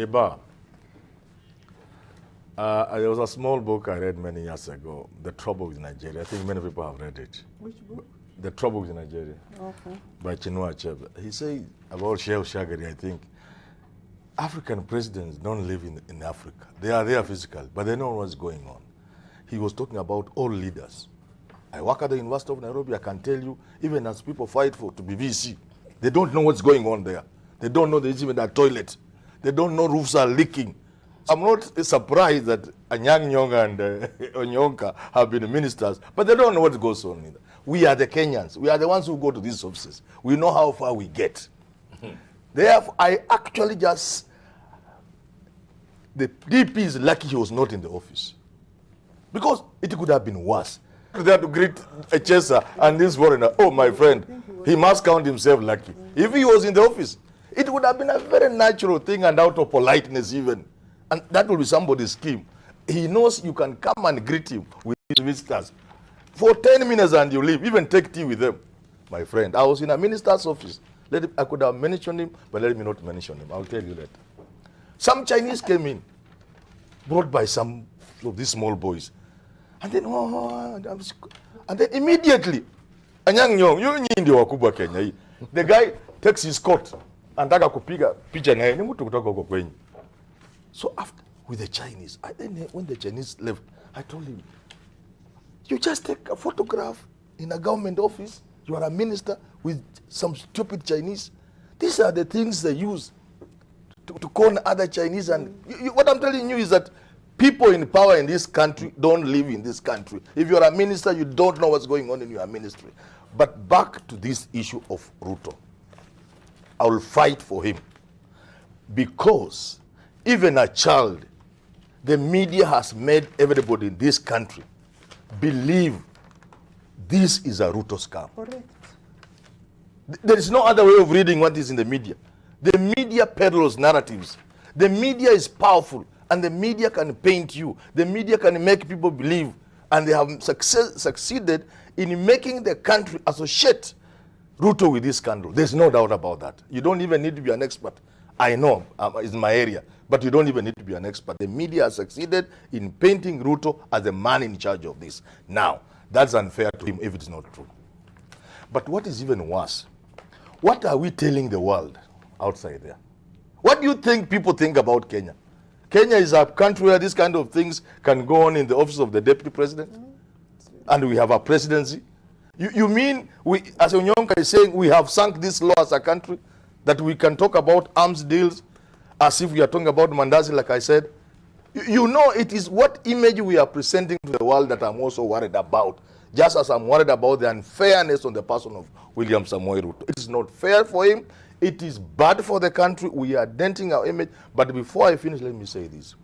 Debarl. There was a small book I read many years ago, The Trouble with Nigeria. I think many people have read it. Which book? The Trouble with Nigeria. Okay. By Chinua Achebe. He said about Shehu Shagari, I think, African presidents don't live in Africa. They are there physically, but they know what's going on. He was talking about all leaders. I work at the University of Nairobi, I can tell you, even as people fight to be VC, they don't know what's going on there. They don't know there's even a toilet. They don't know roofs are leaking. I'm not surprised that Anyang Nyong'o and Onyonka have been ministers, but they don't know what goes on either. We are the Kenyans. We are the ones who go to these offices. We know how far we get. Therefore, I actually just, the DP is lucky he was not in the office. Because it could have been worse. They had to greet Echesa and this foreigner. Oh, my friend, he must count himself lucky. If he was in the office, it would have been a very natural thing and out of politeness even. And that will be somebody's scheme. He knows you can come and greet him with his visitors for 10 minutes and you leave, even take tea with them. My friend, I was in a minister's office. I could have mentioned him, but let me not mention him. I'll tell you that. Some Chinese came in, brought by some of these small boys. And then, and then immediately, Anyang Nyong'o, you ndio wakubwa Kenya. The guy takes his coat and taka kupiga picha na yeye ni mtu kutoka huko kwenye. So after with the Chinese, when the Chinese left, I told him, you just take a photograph in a government office. You are a minister with some stupid Chinese. These are the things they use to con other Chinese. And what I'm telling you is that people in power in this country don't live in this country. If you're a minister, you don't know what's going on in your ministry. But back to this issue of Ruto. I will fight for him. Because even a child, the media has made everybody in this country believe this is a Ruto scam. Correct. There is no other way of reading what is in the media. The media peddles narratives. The media is powerful, and the media can paint you. The media can make people believe, and they have succeeded in making the country associate Ruto with this scandal. There's no doubt about that. You don't even need to be an expert. I know, it's my area, but you don't even need to be an expert. The media has succeeded in painting Ruto as the man in charge of this. Now, that's unfair to him if it's not true. But what is even worse, what are we telling the world outside there? What do you think people think about Kenya? Kenya is a country where these kind of things can go on in the office of the deputy president? And we have a presidency? You mean, as Onyonka is saying, we have sunk this law as a country, that we can talk about arms deals as if we are talking about Mandazi, like I said? You know, it is what image we are presenting to the world that I'm also worried about. Just as I'm worried about the unfairness on the person of William Samoei Ruto. It is not fair for him. It is bad for the country. We are denting our image. But before I finish, let me say this.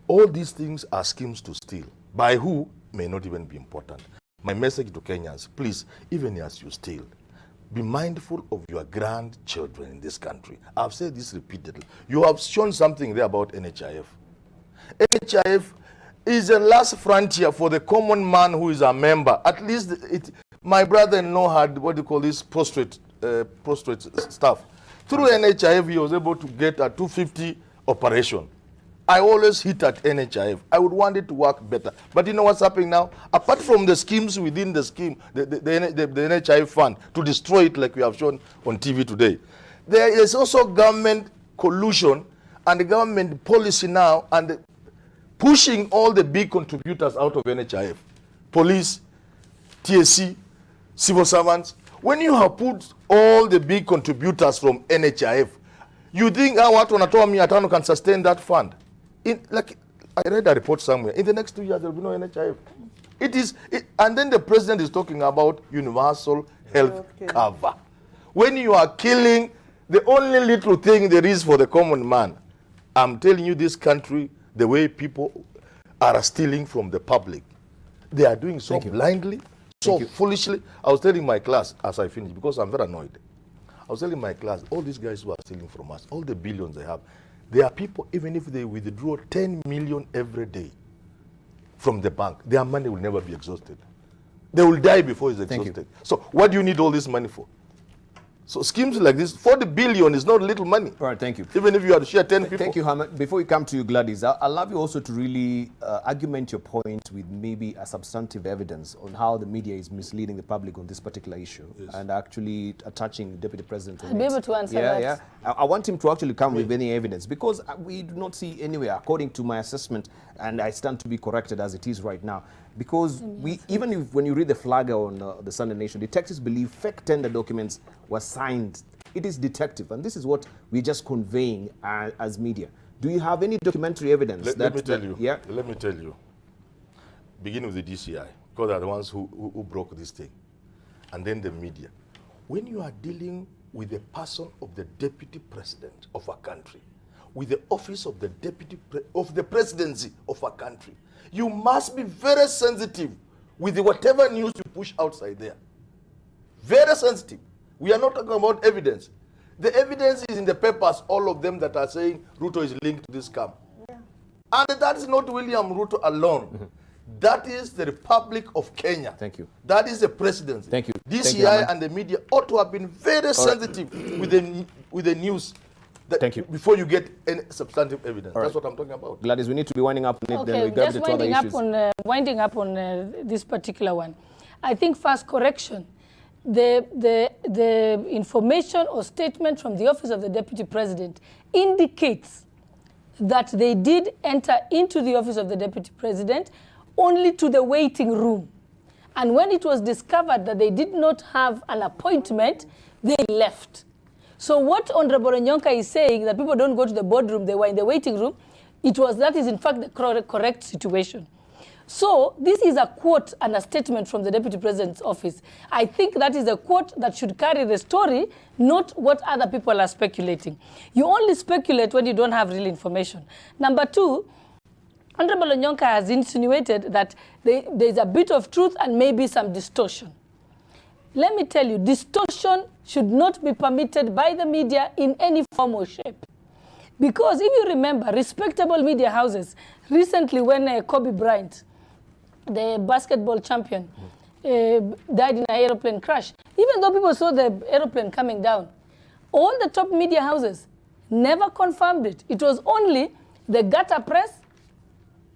All these things are schemes to steal. By who may not even be important. My message to Kenyans, please, even as you steal, be mindful of your grandchildren in this country. I've said this repeatedly. You have shown something there about NHIF. NHIF is the last frontier for the common man who is a member. At least my brother-in-law had what you call this prostrate stuff. Through NHIF, he was able to get a 250 operation. I always hit at NHIF. I would want it to work better. But you know what's happening now? Apart from the schemes within the scheme, the NHIF fund, to destroy it like we have shown on TV today, there is also government collusion and the government policy now and pushing all the big contributors out of NHIF. Police, TSC, civil servants. When you have put all the big contributors from NHIF, you think what wanatoa 500 can sustain that fund? Like I read a report somewhere, in the next 2 years there will be no NHIF. And then the president is talking about universal health cover. When you are killing the only little thing there is for the common man, I'm telling you, this country, the way people are stealing from the public, they are doing so blindly, so foolishly. I was telling my class as I finished, because I'm very annoyed. I was telling my class, all these guys who are stealing from us, all the billions they have, there are people, even if they withdraw 10 million every day from the bank, their money will never be exhausted. They will die before it's exhausted. So what do you need all this money for? So schemes like this, 40 billion is not little money. All right, thank you. Even if you had to share 10 people. Thank you, Hamad. Before we come to you, Gladys, I'll love you also to really argument your point with maybe a substantive evidence on how the media is misleading the public on this particular issue, yes, and actually attaching the Deputy President on I'll be able to answer that. Yeah. I want him to actually come with any evidence, because we do not see anywhere, according to my assessment, and I stand to be corrected as it is right now, because even if, when you read the flagger on the Sunday Nation, detectives believe fake tender documents were signed. It is detective, and this is what we're just conveying as media. Do you have any documentary evidence? Let me tell you. Yeah. Let me tell you. Begin with the DCI, because they're the ones who broke this thing, and then the media. When you are dealing with the person of the Deputy President of a country, with the office of the of the presidency of a country, you must be very sensitive with whatever news you push outside there. Very sensitive. We are not talking about evidence. The evidence is in the papers, all of them that are saying Ruto is linked to this scam. Yeah. And that is not William Ruto alone. Mm-hmm. That is the Republic of Kenya. Thank you. That is the presidency. Thank you. DCI and the media ought to have been very sensitive with the news. Thank you. Before you get any substantive evidence. That's what I'm talking about. Gladys, we need to be winding up on it. Then we grab just the winding up on this particular one. I think first correction. The information or statement from the Office of the Deputy President indicates that they did enter into the Office of the Deputy President only to the waiting room. And when it was discovered that they did not have an appointment, they left. So what Honorable Onyonka is saying, that people don't go to the boardroom, they were in the waiting room, that is in fact the correct situation. So this is a quote and a statement from the Deputy President's office. I think that is a quote that should carry the story, not what other people are speculating. You only speculate when you don't have real information. Number two, Honorable Onyonka has insinuated that there is a bit of truth and maybe some distortion. Let me tell you, distortion should not be permitted by the media in any form or shape. Because if you remember, respectable media houses, recently when Kobe Bryant, the basketball champion, died in an aeroplane crash, even though people saw the aeroplane coming down, all the top media houses never confirmed it. It was only the gutter press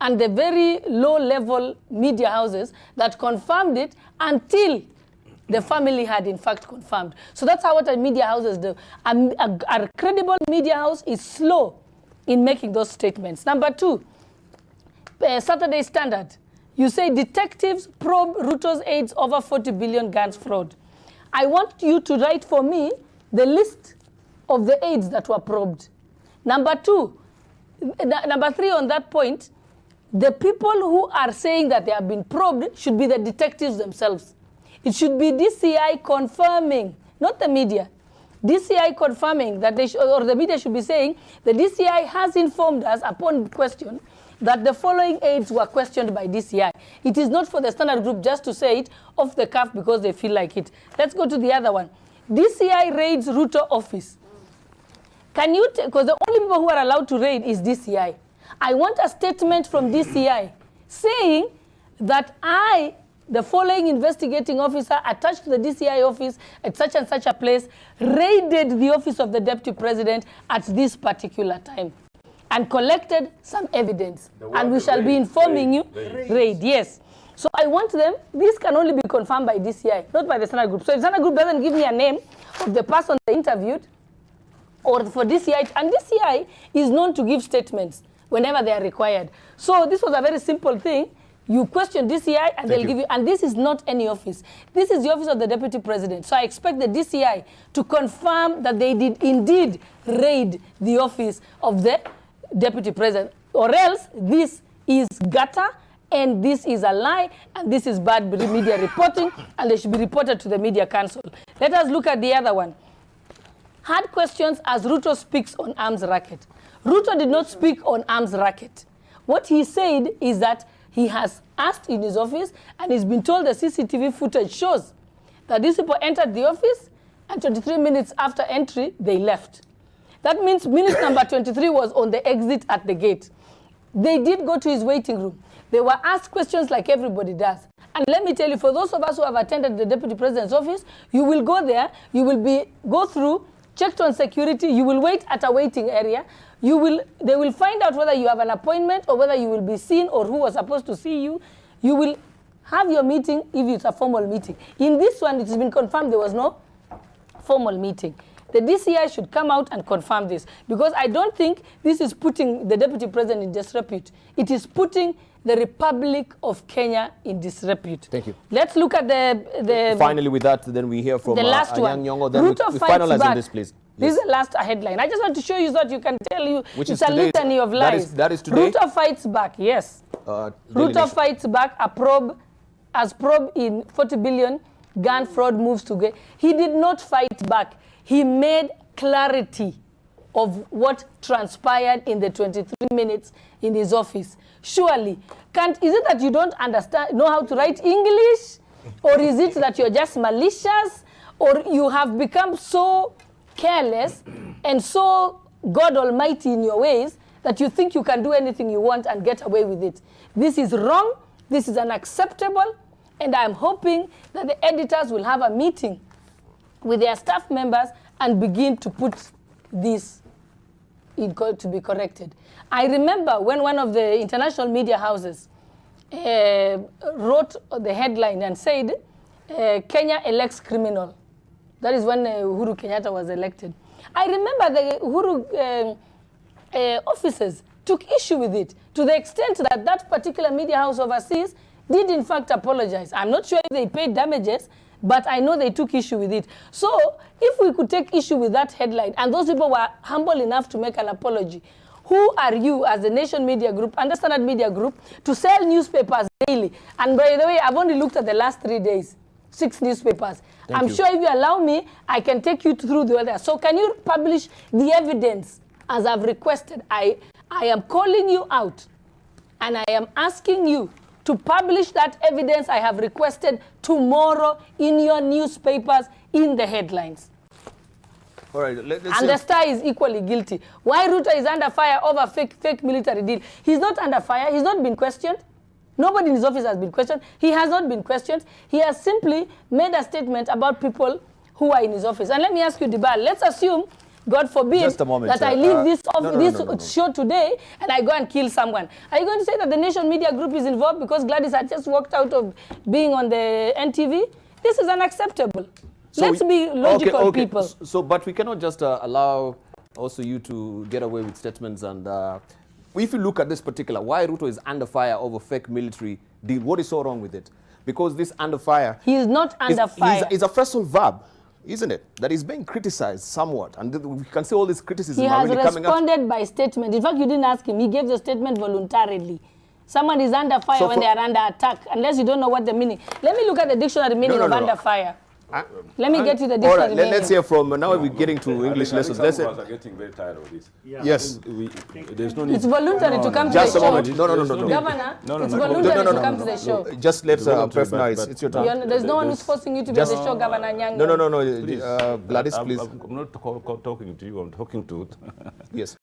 and the very low-level media houses that confirmed it until the family had in fact confirmed. So that's how what media houses do. A credible media house is slow in making those statements. Number two, Saturday Standard. You say detectives probe Ruto's aides over 40 billion guns fraud. I want you to write for me the list of the aides that were probed. Number two, number three on that point, the people who are saying that they have been probed should be the detectives themselves. It should be DCI confirming, not the media. DCI confirming that or the media should be saying the DCI has informed us upon question that the following aides were questioned by DCI. It is not for the Standard Group just to say it off the cuff because they feel like it. Let's go to the other one. DCI raids Ruto office. Can you, because the only people who are allowed to raid is DCI. I want a statement from DCI saying that the following investigating officer attached to the DCI office at such and such a place raided the office of the Deputy President at this particular time and collected some evidence. And we shall be informing you. Raid, yes. So I want them, this can only be confirmed by DCI, not by the Standard Group. So if the Standard Group doesn't give me a name of the person they interviewed, or for DCI, and DCI is known to give statements whenever they are required. So this was a very simple thing. You question DCI and they'll give you, and this is not any office. This is the office of the Deputy President. So I expect the DCI to confirm that they did indeed raid the office of the Deputy President, or else this is gutter and this is a lie and this is bad media reporting and they should be reported to the Media Council. Let us look at the other one. Hard questions as Ruto speaks on arms racket. Ruto did not speak on arms racket. What he said is that he has asked in his office and he's been told the CCTV footage shows that these people entered the office and 23 minutes after entry, they left. That means minute number 23 was on the exit at the gate. They did go to his waiting room. They were asked questions like everybody does. And let me tell you, for those of us who have attended the Deputy President's office, you will go there, you will go through, checked on security, you will wait at a waiting area, they will find out whether you have an appointment or whether you will be seen or who was supposed to see you. You will have your meeting if it's a formal meeting. In this one, it has been confirmed there was no formal meeting. The DCI should come out and confirm this, because I don't think this is putting the Deputy President in disrepute. It is putting the Republic of Kenya in disrepute. Thank you. Let's look at the Finally, with that, then we hear from the last one. Nyongo. Then Ruto we fights finalize back. on this, please. This Yes. is the last headline. I just want to show you so that you can tell you Which it's is a today. litany of lies. That is today? Ruto fights back, yes. Daily Ruto Nation. fights back as probe in 40 billion gun fraud moves to get. He did not fight back. He made clarity of what transpired in the 23 minutes in his office. Surely, is it that you don't know how to write English? Or is it that you're just malicious? Or you have become so careless and so God Almighty in your ways that you think you can do anything you want and get away with it? This is wrong. This is unacceptable. And I'm hoping that the editors will have a meeting with their staff members and begin to put this to be corrected. I remember when one of the international media houses wrote the headline and said, Kenya elects criminal. That is when Uhuru Kenyatta was elected. I remember the Uhuru officers took issue with it to the extent that that particular media house overseas did in fact apologize. I'm not sure if they paid damages, but I know they took issue with it. So if we could take issue with that headline, and those people were humble enough to make an apology, who are you as the Nation Media Group, and Standard Media Group, to sell newspapers daily? And by the way, I've only looked at the last 3 days, 6 newspapers. I'm sure if you allow me, I can take you through the other. So can you publish the evidence as I've requested? I am calling you out, and I am asking you to publish that evidence I have requested tomorrow in your newspapers in the headlines. All right, let's And the Star is equally guilty. Why Ruto is under fire over fake military deal? He's not under fire. He's not been questioned. Nobody in his office has been questioned. He has not been questioned. He has simply made a statement about people who are in his office. And let me ask you, Debarl, let's assume, God forbid, Just a moment, that I leave this no. show today and I go and kill someone. Are you going to say that the Nation Media Group is involved because Gladys had just walked out of being on the NTV? This is unacceptable. Let's be logical people. So, but we cannot just allow also you to get away with statements. And if you look at this particular, why Ruto is under fire over fake military deal, what is so wrong with it? Because this under fire... He is not under fire. It's a phrasal verb, isn't it? That is being criticized somewhat. And we can see all this criticism He has already coming out. responded by statement. In fact, you didn't ask him. He gave the statement voluntarily. Someone is under fire So when they are under attack, unless you don't know what the meaning. Let me look at the dictionary meaning of under fire. Let me get you the dictionary. All right, let's hear from, now we're getting to English lessons. Let's Some of us are getting very tired of this. Yeah. Yes. There's no need. It's voluntary to come to the Just a show. moment. No. Governor, No, it's no. voluntary No. to come to the show. Just let's voluntary, now, but- it's your turn. There's no one who's forcing you to be on the show, Governor Nyang. No. Gladys, please. I'm not talking to you, I'm talking to... Yes.